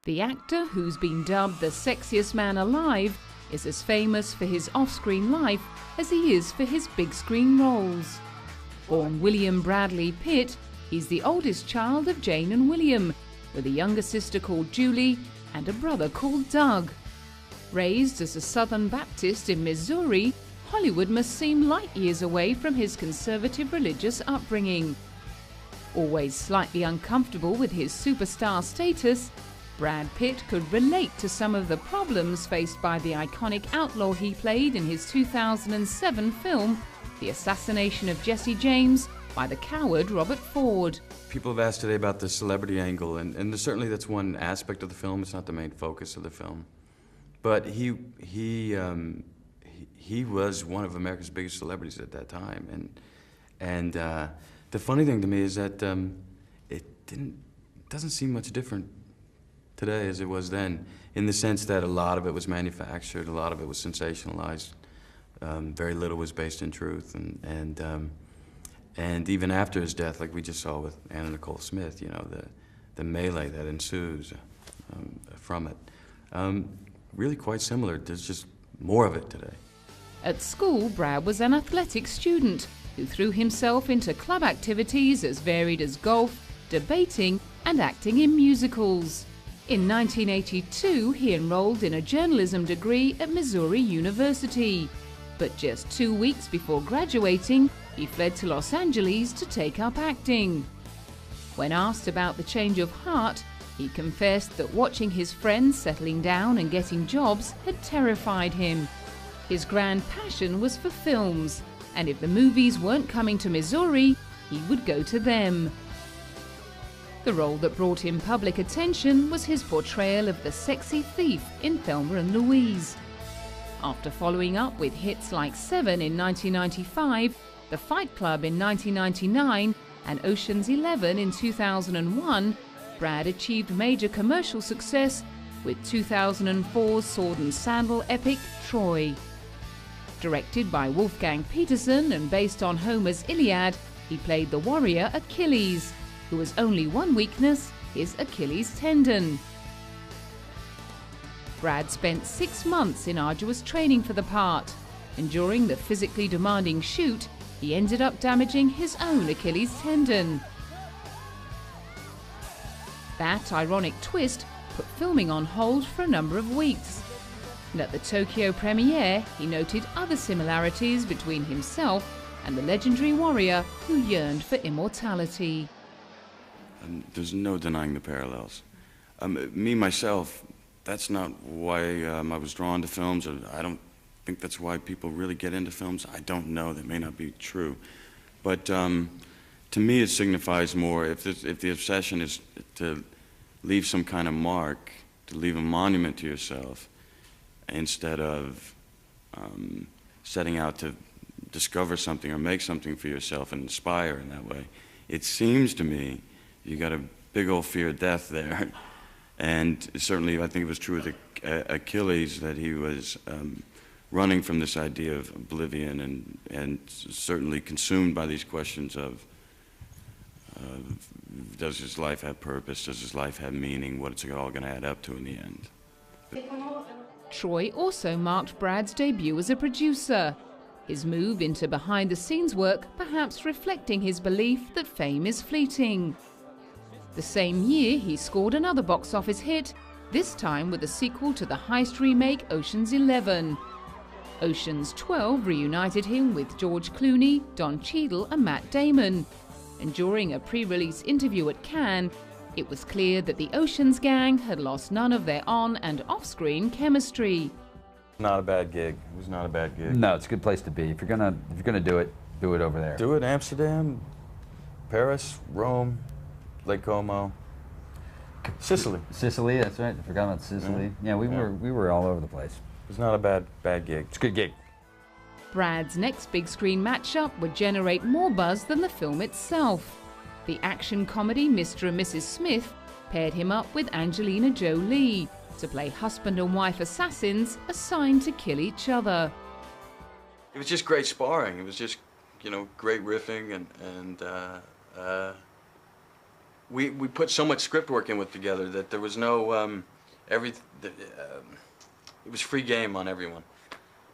The actor, who's been dubbed the sexiest man alive, is as famous for his off-screen life as he is for his big-screen roles. Born William Bradley Pitt, he's the oldest child of Jane and William, with a younger sister called Julie and a brother called Doug. Raised as a Southern Baptist in Missouri, Hollywood must seem light years away from his conservative religious upbringing. Always slightly uncomfortable with his superstar status, Brad Pitt could relate to some of the problems faced by the iconic outlaw he played in his 2007 film, The Assassination of Jesse James, by the coward Robert Ford. People have asked today about the celebrity angle, and certainly that's one aspect of the film. It's not the main focus of the film. But he was one of America's biggest celebrities at that time. And the funny thing to me is that it doesn't seem much different today as it was then, in the sense that a lot of it was manufactured, a lot of it was sensationalized, very little was based in truth, and even after his death, like we just saw with Anna Nicole Smith, you know, the melee that ensues from it, really quite similar. There's just more of it today. At school, Brad was an athletic student who threw himself into club activities as varied as golf, debating, and acting in musicals. In 1982, he enrolled in a journalism degree at Missouri University. But just 2 weeks before graduating, he fled to Los Angeles to take up acting. When asked about the change of heart, he confessed that watching his friends settling down and getting jobs had terrified him. His grand passion was for films, and if the movies weren't coming to Missouri, he would go to them. The role that brought him public attention was his portrayal of the sexy thief in Thelma and Louise. After following up with hits like Seven in 1995, The Fight Club in 1999, and Ocean's 11 in 2001, Brad achieved major commercial success with 2004's sword and sandal epic Troy. Directed by Wolfgang Peterson and based on Homer's Iliad, he played the warrior Achilles, who has only one weakness, his Achilles tendon. Brad spent 6 months in arduous training for the part, and during the physically demanding shoot, he ended up damaging his own Achilles tendon. That ironic twist put filming on hold for a number of weeks. And at the Tokyo premiere, he noted other similarities between himself and the legendary warrior who yearned for immortality. There's no denying the parallels. Me, myself, that's not why I was drawn to films, or I don't think that's why people really get into films. I don't know, that may not be true. But to me, it signifies more, if the obsession is to leave some kind of mark, to leave a monument to yourself, instead of setting out to discover something or make something for yourself and inspire in that way. It seems to me you got a big old fear of death there. And certainly I think it was true with Achilles, that he was running from this idea of oblivion, and certainly consumed by these questions of does his life have purpose, does his life have meaning, what's it all going to add up to in the end. Troy also marked Brad's debut as a producer. His move into behind-the-scenes work perhaps reflecting his belief that fame is fleeting. The same year, he scored another box office hit, this time with a sequel to the heist remake Ocean's 11. Ocean's 12 reunited him with George Clooney, Don Cheadle and Matt Damon. And during a pre-release interview at Cannes, it was clear that the Ocean's gang had lost none of their on- and off-screen chemistry. Not a bad gig. It was not a bad gig. No, it's a good place to be. If you're gonna do it over there. Do it Amsterdam, Paris, Rome, Lake Como, Sicily. Sicily, that's right. I forgot about Sicily. Yeah, we were all over the place. It was not a bad gig. It's a good gig. Brad's next big screen matchup would generate more buzz than the film itself. The action comedy Mr. and Mrs. Smith paired him up with Angelina Jolie to play husband and wife assassins assigned to kill each other. It was just great sparring. It was just, you know, great riffing, and we put so much script work in with together that there was no, it was free game on everyone.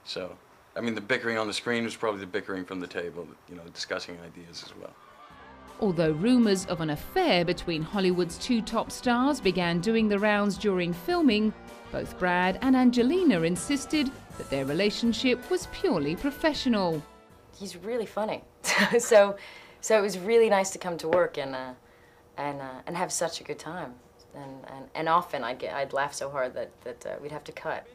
So, I mean, the bickering on the screen was probably the bickering from the table, you know, discussing ideas as well. Although rumours of an affair between Hollywood's two top stars began doing the rounds during filming, both Brad and Angelina insisted that their relationship was purely professional. He's really funny, so it was really nice to come to work and have such a good time. And often I'd laugh so hard that we'd have to cut.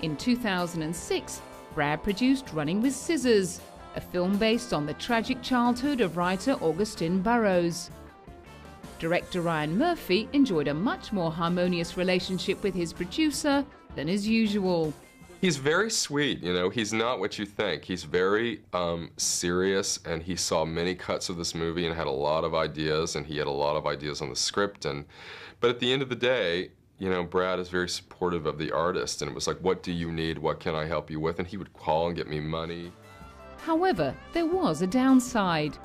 In 2006, Brad produced Running with Scissors, a film based on the tragic childhood of writer Augustine Burroughs. Director Ryan Murphy enjoyed a much more harmonious relationship with his producer than is usual. He's very sweet, you know, he's not what you think. He's very serious, and he saw many cuts of this movie and had a lot of ideas, and he had a lot of ideas on the script. But at the end of the day, you know, Brad is very supportive of the artist, and it was like, what do you need? What can I help you with? And he would call and get me money. However, there was a downside.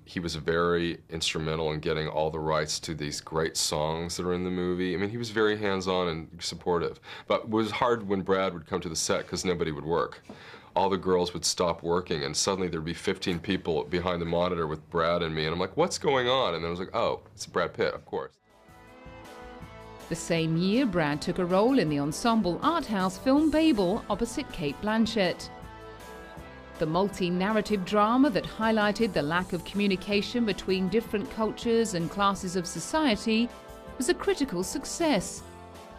He was very instrumental in getting all the rights to these great songs that are in the movie. I mean, he was very hands-on and supportive. But it was hard when Brad would come to the set because nobody would work. All the girls would stop working, and suddenly there'd be 15 people behind the monitor with Brad and me, and I'm like, what's going on? And then I was like, oh, it's Brad Pitt, of course. The same year, Brad took a role in the ensemble art house film Babel opposite Cate Blanchett. The multi-narrative drama that highlighted the lack of communication between different cultures and classes of society was a critical success,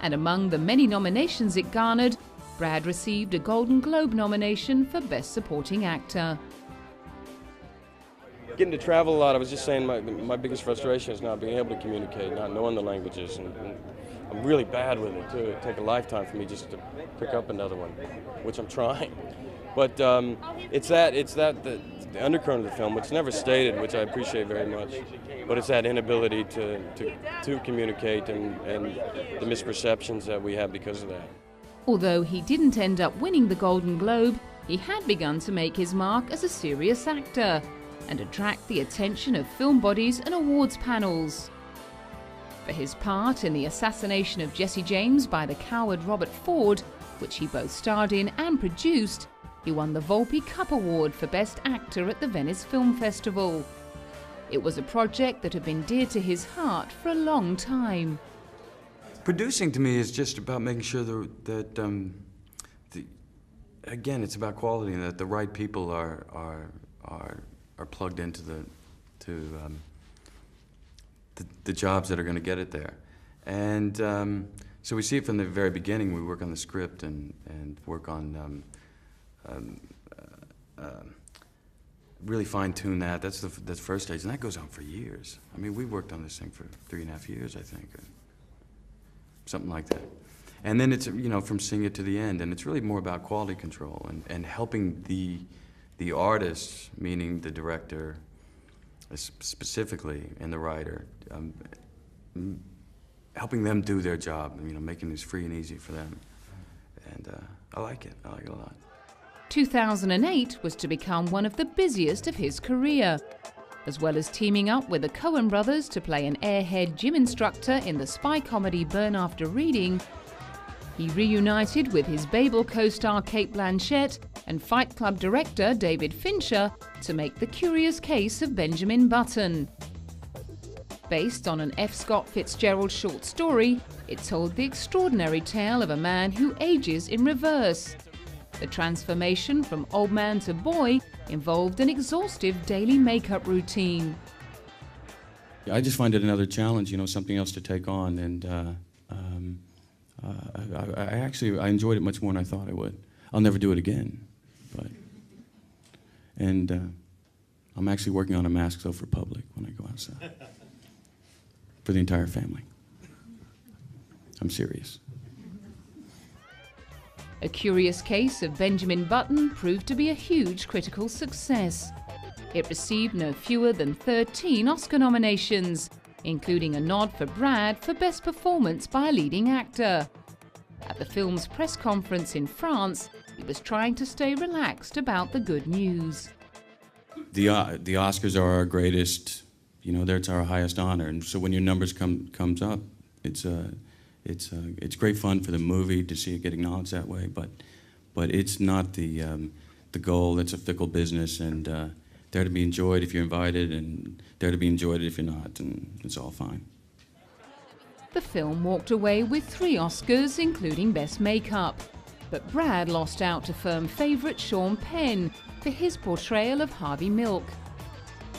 and among the many nominations it garnered, Brad received a Golden Globe nomination for Best Supporting Actor. Getting to travel a lot, I was just saying my biggest frustration is not being able to communicate, not knowing the languages, and I'm really bad with it too. It'd take a lifetime for me just to pick up another one, which I'm trying. But it's the undercurrent of the film, which is never stated, which I appreciate very much. But it's that inability to communicate and the misperceptions that we have because of that. Although he didn't end up winning the Golden Globe, he had begun to make his mark as a serious actor and attract the attention of film bodies and awards panels. For his part in the assassination of Jesse James by the coward Robert Ford, which he both starred in and produced, he won the Volpe Cup Award for Best Actor at the Venice Film Festival. It was a project that had been dear to his heart for a long time. Producing to me is just about making sure that again, it's about quality and that the right people are plugged into the jobs that are going to get it there. And so we see it from the very beginning. We work on the script and work on really fine-tune that. That's the first stage, and that goes on for years. I mean, we worked on this thing for 3.5 years, I think, or something like that. And then it's, you know, from seeing it to the end, and it's really more about quality control and helping the artist, meaning the director specifically, and the writer, helping them do their job, you know, making this free and easy for them. And I like it a lot. 2008 was to become one of the busiest of his career. As well as teaming up with the Coen brothers to play an airhead gym instructor in the spy comedy Burn After Reading, he reunited with his Babel co-star Cate Blanchett and Fight Club director David Fincher to make The Curious Case of Benjamin Button. Based on an F. Scott Fitzgerald short story, it told the extraordinary tale of a man who ages in reverse. The transformation from old man to boy involved an exhaustive daily makeup routine. I just find it another challenge, you know, something else to take on, and I enjoyed it much more than I thought I would. I'll never do it again, and I'm actually working on a mask though for public when I go outside, for the entire family. I'm serious. A Curious Case of Benjamin Button proved to be a huge critical success. It received no fewer than 13 Oscar nominations, including a nod for Brad for Best Performance by a Leading Actor. At the film's press conference in France, he was trying to stay relaxed about the good news. The Oscars are our greatest you know, that's our highest honor. And so when your numbers comes up, it's great fun for the movie to see it get acknowledged that way. But it's not the goal. It's a fickle business, and there to be enjoyed if you're invited, and there to be enjoyed if you're not, and it's all fine. The film walked away with 3 Oscars, including Best Makeup. But Brad lost out to firm favourite Sean Penn for his portrayal of Harvey Milk.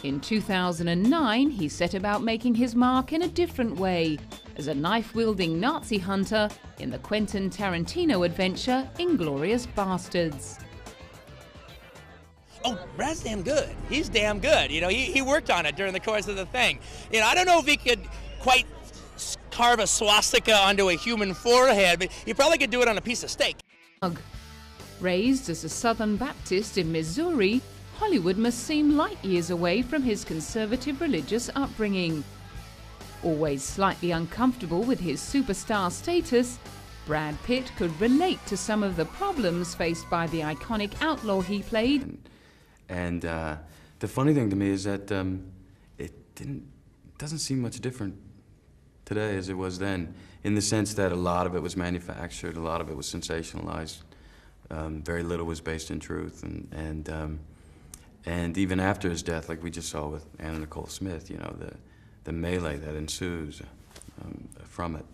In 2009, he set about making his mark in a different way, as a knife-wielding Nazi hunter in the Quentin Tarantino adventure Inglourious Basterds. Oh, Brad's damn good. He's damn good. You know, he worked on it during the course of the thing. You know, I don't know if he could quite carve a swastika onto a human forehead, but he probably could do it on a piece of steak. Raised as a Southern Baptist in Missouri, Hollywood must seem light years away from his conservative religious upbringing. Always slightly uncomfortable with his superstar status, Brad Pitt could relate to some of the problems faced by the iconic outlaw he played. And the funny thing to me is that it doesn't seem much different today as it was then, in the sense that a lot of it was manufactured, a lot of it was sensationalized, very little was based in truth, and even after his death, like we just saw with Anna Nicole Smith, you know, the melee that ensues from it,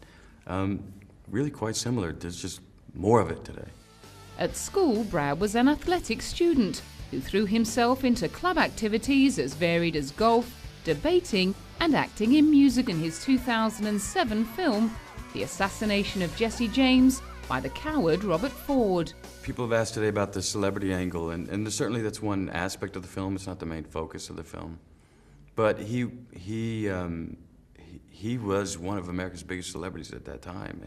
really quite similar. There's just more of it today. At school, Brad was an athletic student who threw himself into club activities as varied as golf, debating, and acting in music. In his 2007 film, The Assassination of Jesse James by the coward Robert Ford. People have asked today about the celebrity angle, and certainly that's one aspect of the film. It's not the main focus of the film. But he was one of America's biggest celebrities at that time.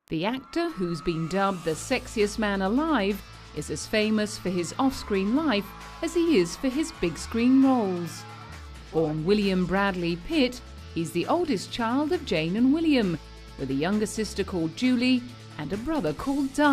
The actor, who's been dubbed the sexiest man alive, is as famous for his off-screen life as he is for his big-screen roles. Born William Bradley Pitt, he's the oldest child of Jane and William, with a younger sister called Julie and a brother called Doug.